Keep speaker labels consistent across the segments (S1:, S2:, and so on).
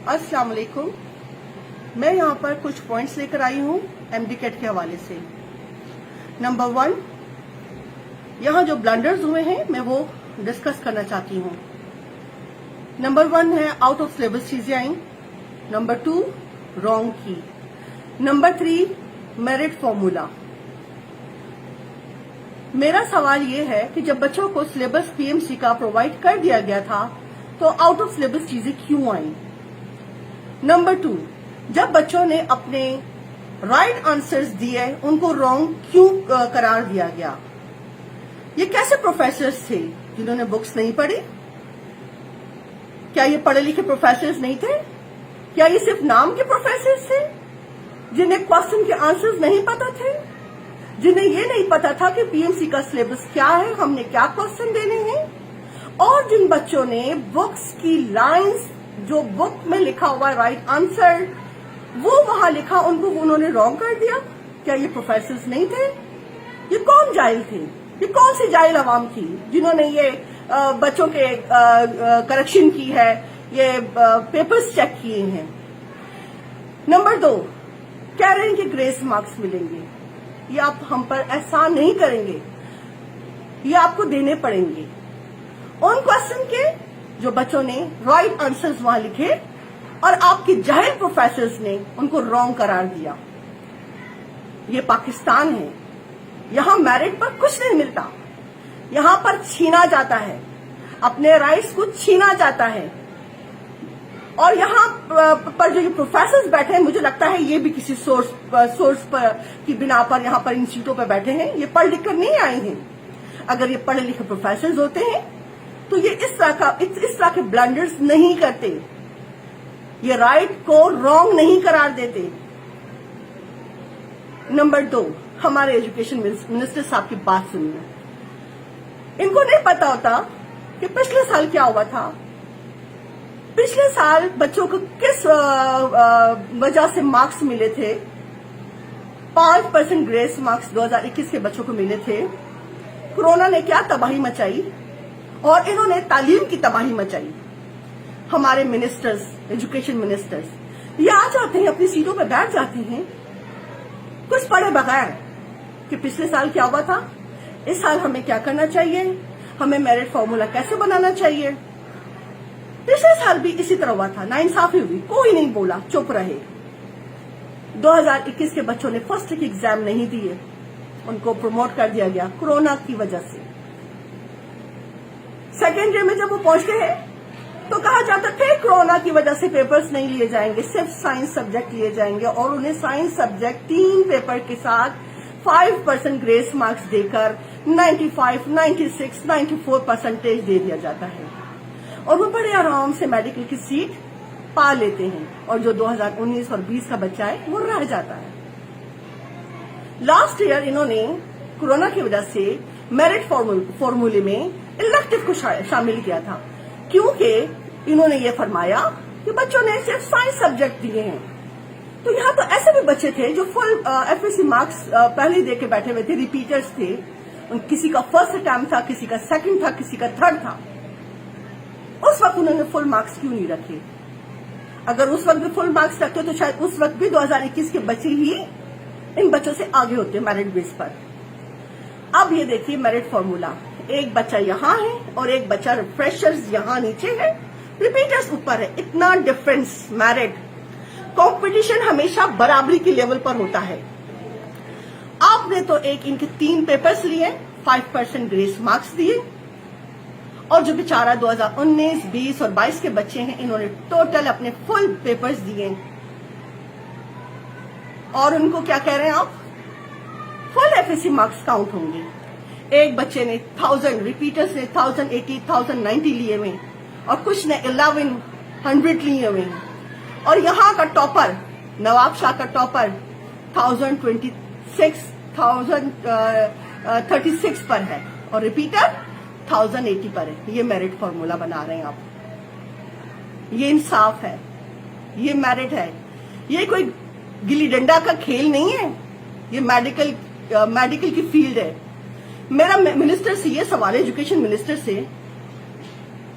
S1: अस्सलाम वालेकुम। मैं यहाँ पर कुछ पॉइंट्स लेकर आई हूँ एमडी कैट के हवाले से। नंबर 1, यहाँ जो ब्लंडर्स हुए हैं मैं वो डिस्कस करना चाहती हूँ। नंबर 1 है आउट ऑफ सिलेबस चीजें आई। नंबर 2, रॉन्ग की। Number 3, merit formula. मेरा सवाल ये है कि जब बच्चों को सिलेबस पीएमसी का प्रोवाइड कर दिया गया था तो आउट ऑफ सिलेबस चीजें क्यों आई। नंबर 2, जब बच्चों ने अपने राइट आंसर्स दिए उनको रॉन्ग क्यों करार दिया गया। ये कैसे प्रोफेसर्स थे जिन्होंने बुक्स नहीं पढ़ी? क्या ये पढ़े लिखे प्रोफेसर्स नहीं थे? क्या ये सिर्फ नाम के प्रोफेसर्स थे जिन्हें क्वेश्चन के आंसर्स नहीं पता थे, जिन्हें ये नहीं पता था कि पीएमसी का सिलेबस क्या है, हमने क्या क्वेश्चन देने हैं, और जिन बच्चों ने बुक्स की लाइंस जो बुक में लिखा हुआ राइट आंसर वो वहां लिखा उनको उन्होंने रॉन्ग कर दिया। क्या ये प्रोफेसर्स नहीं थे? ये कौन जाहिल थे? ये कौन सी जाहिल आवाम थी जिन्होंने ये बच्चों के करेक्शन की है, ये पेपर्स चेक किए हैं। नंबर 2, कह रहे हैं कि ग्रेस मार्क्स मिलेंगे। ये आप हम पर एहसान नहीं करेंगे, ये आपको देने पड़ेंगे उन क्वेश्चन के जो बच्चों ने राइट आंसर्स वहां लिखे और आपके जाहिल प्रोफेसर्स ने उनको रॉन्ग करार दिया। ये पाकिस्तान है, यहां मेरिट पर कुछ नहीं मिलता, यहां पर छीना जाता है, अपने राइट्स को छीना जाता है। और यहां पर जो ये प्रोफेसर्स बैठे हैं मुझे लगता है ये भी किसी सोर्स पर की बिना पर यहां पर इन सीटों पर बैठे हैं। ये पढ़ लिख कर नहीं आए हैं। अगर ये पढ़े लिखे प्रोफेसर्स होते हैं तो ये इस तरह के ब्लंडर्स नहीं करते, ये राइट को रॉन्ग नहीं करार देते। नंबर 2, हमारे एजुकेशन मिनिस्टर साहब की बात सुनिए। इनको नहीं पता होता कि पिछले साल क्या हुआ था। पिछले साल बच्चों को किस वजह से मार्क्स मिले थे। 5% ग्रेस मार्क्स 2021 के बच्चों को मिले थे। कोरोना ने क्या तबाही मचाई और इन्होंने तालीम की तबाही मचाई। हमारे मिनिस्टर्स, एजुकेशन मिनिस्टर्स ये आ जाते हैं, अपनी सीटों पर बैठ जाते हैं कुछ पढ़े बगैर कि पिछले साल क्या हुआ था, इस साल हमें क्या करना चाहिए, हमें मेरिट फॉर्मूला कैसे बनाना चाहिए। पिछले साल भी इसी तरह हुआ था, नाइंसाफी हुई, कोई नहीं बोला, चुप रहे। 2021 के बच्चों ने फर्स्ट के एग्जाम नहीं दिए, उनको प्रमोट कर दिया गया कोरोना की वजह से। सेकेंड ईयर में जब वो पहुंचते हैं तो कहा जाता है कोरोना की वजह से पेपर्स नहीं लिए जाएंगे, सिर्फ साइंस सब्जेक्ट लिए जाएंगे, और उन्हें साइंस सब्जेक्ट 3 पेपर के साथ 5% ग्रेस मार्क्स देकर 95, 96, 94% दे दिया जाता है और वो बड़े आराम से मेडिकल की सीट पा लेते हैं, और जो 2019 और 20 का बच्चा है वो रह जाता है। लास्ट ईयर इन्होंने कोरोना की वजह से मेरिट फॉर्मूले में इलेक्टिव को शामिल किया था, क्योंकि इन्होंने ये फरमाया कि बच्चों ने सिर्फ साइंस सब्जेक्ट दिए हैं। तो यहाँ तो ऐसे भी बच्चे थे जो फुल एफएससी मार्क्स पहले ही दे के बैठे हुए थे, रिपीटर्स थे, किसी का फर्स्ट अटेम्प्ट था, किसी का सेकंड था, किसी का थर्ड था। उस वक्त उन्होंने फुल मार्क्स क्यों नहीं रखे? अगर उस वक्त भी फुल मार्क्स रखते तो शायद उस वक्त भी 2021 के बच्चे ही इन बच्चों से आगे होते मेरिट बेस पर। अब ये देखिए मेरिट फॉर्मूला, एक बच्चा यहाँ है और एक बच्चा फ्रेशर्स यहाँ नीचे है, रिपीटर्स ऊपर है, इतना डिफरेंस। मेरिट कंपटीशन हमेशा बराबरी के लेवल पर होता है। आपने तो इनके 3 पेपर्स लिए, 5% ग्रेस मार्क्स दिए, और जो बेचारा 2019, 20 और 22 के बच्चे हैं इन्होंने टोटल अपने फुल पेपर्स दिए, और उनको क्या कह रहे हैं आप, फुल एफएससी मार्क्स काउंट होंगे। एक बच्चे ने 1000, रिपीटर्स ने 1080, 1090 लिए हुए, और कुछ ने 1100 लिए हुए, और यहाँ का टॉपर नवाब शाह का टॉपर 1026, 1036 पर है, और रिपीटर 1080 पर है। ये मेरिट फॉर्मूला बना रहे हैं आप, ये इंसाफ है, ये मेरिट है, ये कोई गिल्ली डंडा का खेल नहीं है, ये मेडिकल की फील्ड है। मेरा मिनिस्टर से ये सवाल है, एजुकेशन मिनिस्टर से,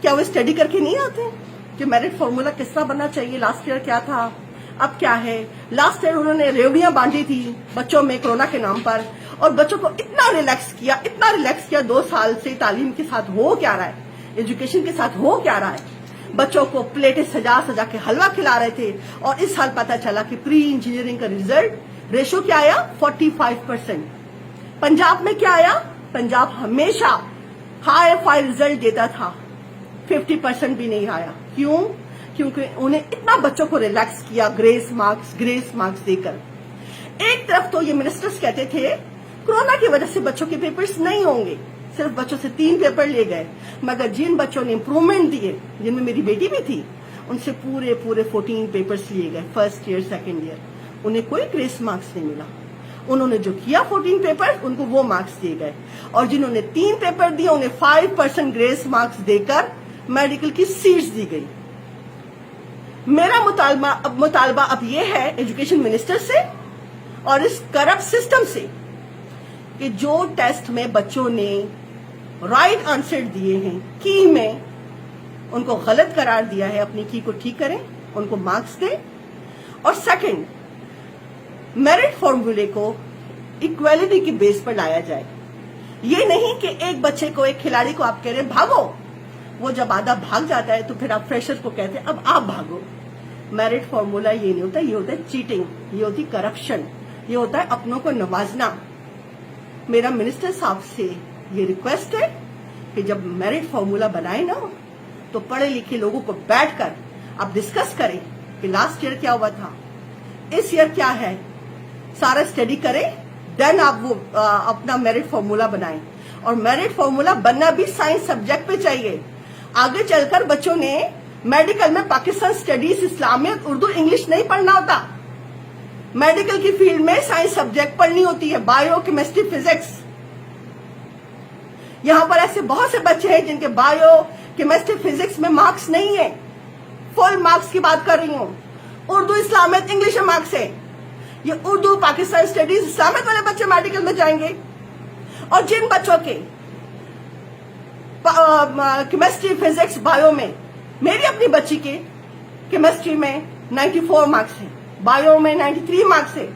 S1: क्या वो स्टडी करके नहीं आते? कि मेरिट फॉर्मूला किस तरह बनना चाहिए। लास्ट ईयर क्या था, अब क्या है। लास्ट ईयर उन्होंने रेवड़ियां बांटी थी बच्चों में कोरोना के नाम पर, और बच्चों को इतना रिलैक्स किया 2 साल से तालीम के साथ हो क्या रहा है, एजुकेशन के साथ हो क्या रहा है। बच्चों को प्लेटें सजा सजा के हलवा खिला रहे थे, और इस साल पता चला कि प्री इंजीनियरिंग का रिजल्ट रेशो क्या आया, 45%। पंजाब में क्या आया, पंजाब हमेशा हाई फाई रिजल्ट देता था, 50% भी नहीं आया। क्यों? क्योंकि उन्हें इतना बच्चों को रिलैक्स किया ग्रेस मार्क्स देकर। एक तरफ तो ये मिनिस्टर्स कहते थे कोरोना की वजह से बच्चों के पेपर्स नहीं होंगे, सिर्फ बच्चों से 3 पेपर ले गए, मगर जिन बच्चों ने इम्प्रूवमेंट दिए, जिनमें मेरी बेटी भी थी, उनसे पूरे 14 पेपर्स लिए गए, फर्स्ट ईयर सेकेंड ईयर, उन्हें कोई ग्रेस मार्क्स नहीं मिला। उन्होंने जो किया 14 पेपर, उनको वो मार्क्स दिए गए, और जिन्होंने 3 पेपर दिए उन्हें 5% ग्रेस मार्क्स देकर मेडिकल की सीट्स दी गई। मेरा मुतालबा अब ये है एजुकेशन मिनिस्टर से और इस करप्ट सिस्टम से कि जो टेस्ट में बच्चों ने राइट आंसर दिए हैं, की में उनको गलत करार दिया है, अपनी की को ठीक करें, उनको मार्क्स दें। और सेकंड, मेरिट फॉर्मूले को इक्वालिटी की बेस पर लाया जाए। ये नहीं कि एक बच्चे को, एक खिलाड़ी को आप कह रहे हैं भागो, वो जब आधा भाग जाता है तो फिर आप फ्रेशर को कहते हैं अब आप भागो। मेरिट फॉर्मूला ये नहीं होता, ये होता है चीटिंग, ये होती करप्शन, ये होता है अपनों को नवाजना। मेरा मिनिस्टर साहब से ये रिक्वेस्ट है कि जब मेरिट फॉर्मूला बनाए ना, तो पढ़े लिखे लोगों को बैठकर आप डिस्कस करें कि लास्ट ईयर क्या हुआ था, इस ईयर क्या है, सारा स्टडी करें, देन आप वो अपना मेरिट फॉर्मूला बनाएं। और मेरिट फॉर्मूला बनना भी साइंस सब्जेक्ट पे चाहिए। आगे चलकर बच्चों ने मेडिकल में पाकिस्तान स्टडीज, इस्लामियत, उर्दू, इंग्लिश नहीं पढ़ना होता। मेडिकल की फील्ड में साइंस सब्जेक्ट पढ़नी होती है, बायो, केमिस्ट्री, फिजिक्स। यहां पर ऐसे बहुत से बच्चे हैं जिनके बायो, केमिस्ट्री, फिजिक्स में मार्क्स नहीं है। फुल मार्क्स की बात कर रही हूं। उर्दू, इस्लामियत, इंग्लिश में मार्क्स है। ये उर्दू, पाकिस्तान स्टडीज, इस्लामियत वाले बच्चे मेडिकल में जाएंगे। और जिन बच्चों के केमिस्ट्री, फिजिक्स, बायो में, मेरी अपनी बच्ची के केमिस्ट्री में 94 मार्क्स है, बायो में 93 मार्क्स है,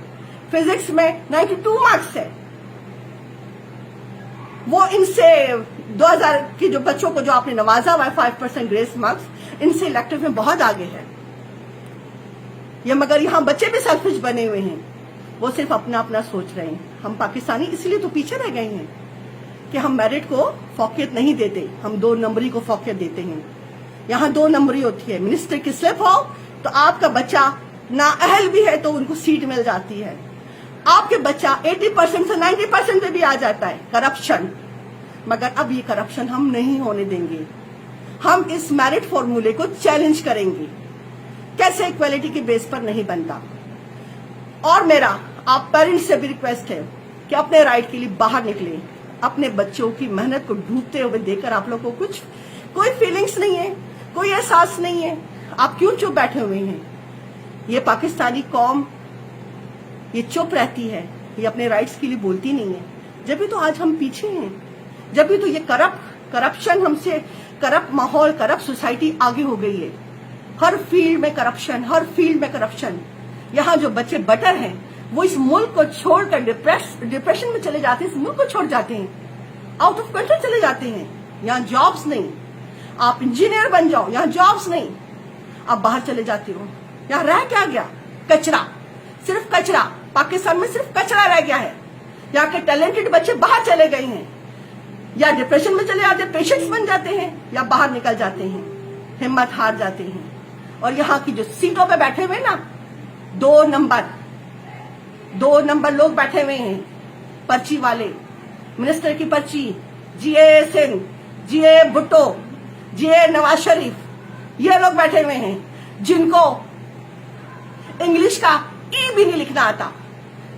S1: फिजिक्स में 92 मार्क्स है। वो इनसे 2000 के जो बच्चों को जो आपने नवाजा हुआ है 5% ग्रेस मार्क्स, इनसे इलेक्टिव में बहुत आगे है ये। मगर यहाँ बच्चे भी सेल्फिश बने हुए हैं, वो सिर्फ अपना अपना सोच रहे हैं। हम पाकिस्तानी इसलिए तो पीछे रह गए हैं कि हम मेरिट को फौकियत नहीं देते, हम 2 नंबरी को फौकियत देते हैं। यहाँ 2 नंबरी होती है, मिनिस्टर की स्लिप हो तो आपका बच्चा नाअहल भी है तो उनको सीट मिल जाती है, आपके बच्चा 80% से 90% पे भी आ जाता है। करप्शन, मगर अब ये करप्शन हम नहीं होने देंगे। हम इस मेरिट फॉर्मूले को चैलेंज करेंगे, कैसे इक्वालिटी के बेस पर नहीं बनता। और मेरा आप पेरेंट्स से भी रिक्वेस्ट है कि अपने राइट के लिए बाहर निकले। अपने बच्चों की मेहनत को डूबते हुए देखकर आप लोगों को कोई फीलिंग्स नहीं है, कोई एहसास नहीं है, आप क्यों चुप बैठे हुए हैं। ये पाकिस्तानी कौम ये चुप रहती है, ये अपने राइट्स के लिए बोलती नहीं है। जब भी तो आज हम पीछे हैं, जब भी तो ये करप्शन हमसे, करप्ट माहौल, करप्ट सोसाइटी आगे हो गई है। हर फील्ड में करप्शन, हर फील्ड में करप्शन। यहाँ जो बच्चे बटर हैं वो इस मुल्क को छोड़कर डिप्रेशन में चले जाते हैं, इस मुल्क को छोड़ जाते हैं, आउट ऑफ कंट्री चले जाते हैं। यहाँ जॉब्स नहीं, आप इंजीनियर बन जाओ, यहाँ जॉब्स नहीं, आप बाहर चले जाते हो। यहाँ रह क्या गया, कचरा, सिर्फ कचरा। पाकिस्तान में सिर्फ कचरा रह गया है। यहाँ के टैलेंटेड बच्चे बाहर चले गए हैं, या डिप्रेशन में चले जाते हैं, पेशेंट्स बन जाते हैं, या बाहर निकल जाते हैं, हिम्मत हार जाते हैं। और यहाँ की जो सीटों पे बैठे हुए ना, 2 नंबर लोग बैठे हुए हैं, पर्ची वाले, मिनिस्टर की पर्ची, जीए सिंह, जीए भुट्टो, जीए नवाज शरीफ, ये लोग बैठे हुए हैं जिनको इंग्लिश का ई भी नहीं लिखना आता।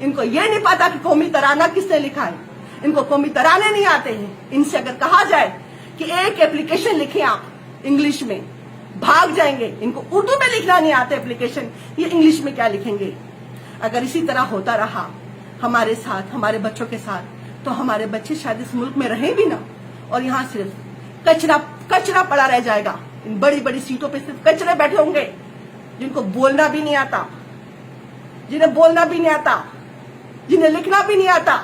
S1: इनको ये नहीं पता कि कौमी तराना किसने लिखा है, इनको कौमी तराने नहीं आते हैं। इनसे अगर कहा जाए कि एक एप्लीकेशन लिखें आप इंग्लिश में, भाग जाएंगे। इनको उर्दू में लिखना नहीं आता एप्लीकेशन, ये इंग्लिश में क्या लिखेंगे। अगर इसी तरह होता रहा हमारे साथ, हमारे बच्चों के साथ, तो हमारे बच्चे शायद इस मुल्क में रहें भी ना, और यहाँ सिर्फ कचरा पड़ा रह जाएगा। इन बड़ी बड़ी सीटों पे सिर्फ कचरे बैठे होंगे, जिनको बोलना भी नहीं आता, जिन्हें बोलना भी नहीं आता, जिन्हें लिखना भी नहीं आता।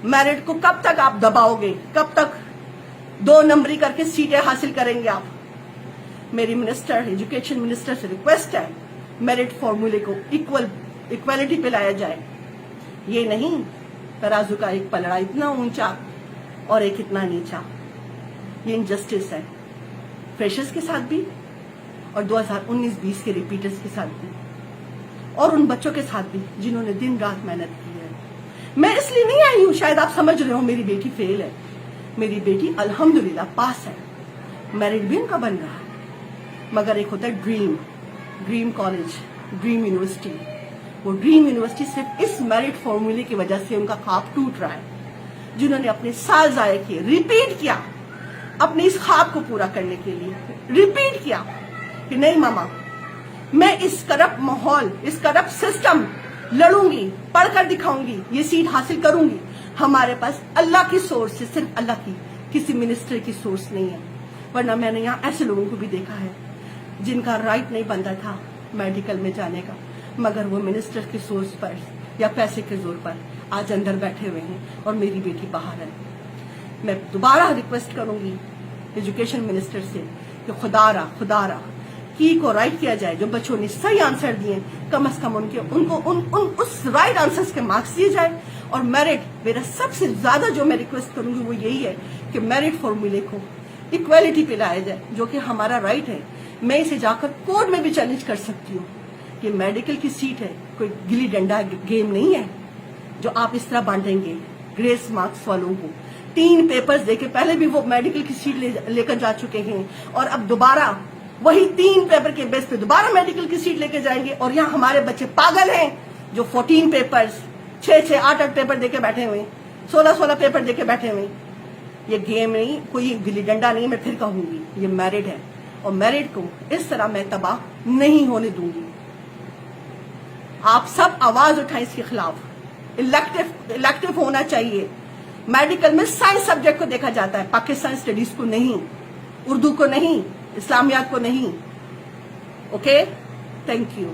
S1: मेरिट को कब तक आप दबाओगे? कब तक 2 नंबरी करके सीटें हासिल करेंगे आप? मेरी मिनिस्टर, एजुकेशन मिनिस्टर से रिक्वेस्ट है, मेरिट फॉर्मूले को इक्वालिटी पे लाया जाए। ये नहीं तराजू का एक पलड़ा इतना ऊंचा और एक इतना नीचा। ये इनजस्टिस है, फ्रेशर्स के साथ भी और 2019-20 के रिपीटर्स के साथ भी, और उन बच्चों के साथ भी जिन्होंने दिन रात मेहनत की है। मैं इसलिए नहीं आई हूं, शायद आप समझ रहे हो मेरी बेटी फेल है, मेरी बेटी अल्हम्दुलिल्लाह पास है, मेरिट भी उनका बन रहा है। मगर एक होता है ड्रीम कॉलेज, ड्रीम यूनिवर्सिटी। वो ड्रीम यूनिवर्सिटी सिर्फ इस मेरिट फॉर्मूले की वजह से उनका ख्वाब टूट रहा है। जिन्होंने अपने साल जाए किए, रिपीट किया अपने इस ख्वाब को पूरा करने के लिए, रिपीट किया कि नहीं मामा, मैं इस करप्ट माहौल, इस करप्ट सिस्टम लड़ूंगी, पढ़कर दिखाऊंगी, ये सीट हासिल करूंगी। हमारे पास अल्लाह की सोर्स है, सिर्फ अल्लाह की, किसी मिनिस्टर की सोर्स नहीं है। वरना मैंने यहाँ ऐसे लोगों को भी देखा है जिनका राइट नहीं बनता था मेडिकल में जाने का, मगर वो मिनिस्टर की सोर्स पर या पैसे के जोर पर आज अंदर बैठे हुए हैं और मेरी बेटी बाहर है। मैं दोबारा रिक्वेस्ट करूंगी एजुकेशन मिनिस्टर से कि खुदारा की को राइट किया जाए। जो बच्चों ने सही आंसर दिए, कम से कम उनको उस राइट आंसर्स के मार्क्स दिए जाए। और मेरिट, मेरा सबसे ज्यादा जो मैं रिक्वेस्ट करूंगी वो यही है कि मेरिट फॉर्मूले को इक्वालिटी पे लाया जाए, जो कि हमारा राइट है। मैं इसे जाकर कोर्ट में भी चैलेंज कर सकती हूँ कि मेडिकल की सीट है, कोई गिल्ली डंडा गेम नहीं है जो आप इस तरह बांटेंगे ग्रेस मार्क्स वालों को। 3 पेपर्स देके पहले भी वो मेडिकल की सीट लेकर जा चुके हैं और अब दोबारा वही 3 पेपर के बेस पे दोबारा मेडिकल की सीट लेके जाएंगे। और यहाँ हमारे बच्चे पागल हैं जो 14 पेपर्स, 6-6, 8-8 पेपर देके बैठे हुए, 16-16 पेपर देके बैठे हुए। ये गेम नहीं, कोई गिल्ली डंडा नहीं, मैं फिर कहूंगी ये मेरिट है और मेरिट को इस तरह मैं तबाह नहीं होने दूंगी। आप सब आवाज उठाएं इसके खिलाफ। इलेक्टिव होना चाहिए। मेडिकल में साइंस सब्जेक्ट को देखा जाता है, पाकिस्तान स्टडीज को नहीं, उर्दू को नहीं, इस्लामियात को नहीं। Okay, thank you.